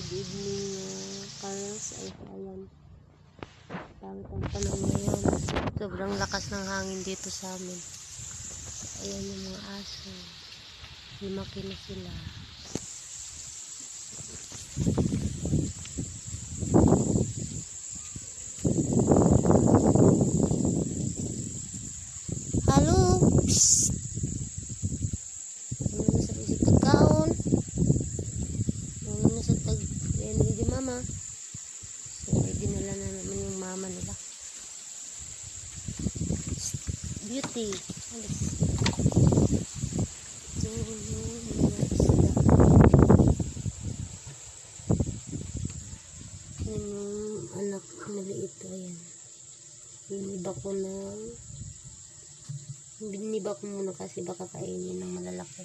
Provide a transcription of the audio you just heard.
good evening Carlos. Ay ayan, pangit ang panahon ngayon, sobrang lakas ng hangin dito sa amin. Ayan yung mga aso, lumaki na sila. Halo, psst. Ano na sa isip kaon? Ano na sa tag di mama? So may dinala na naman yung mama nila. Psst. Beauty, alis. Ito yung mga isda. Yan yung anak maliit. Ayan. Biniba ko muna kasi baka kainin ng malalaki.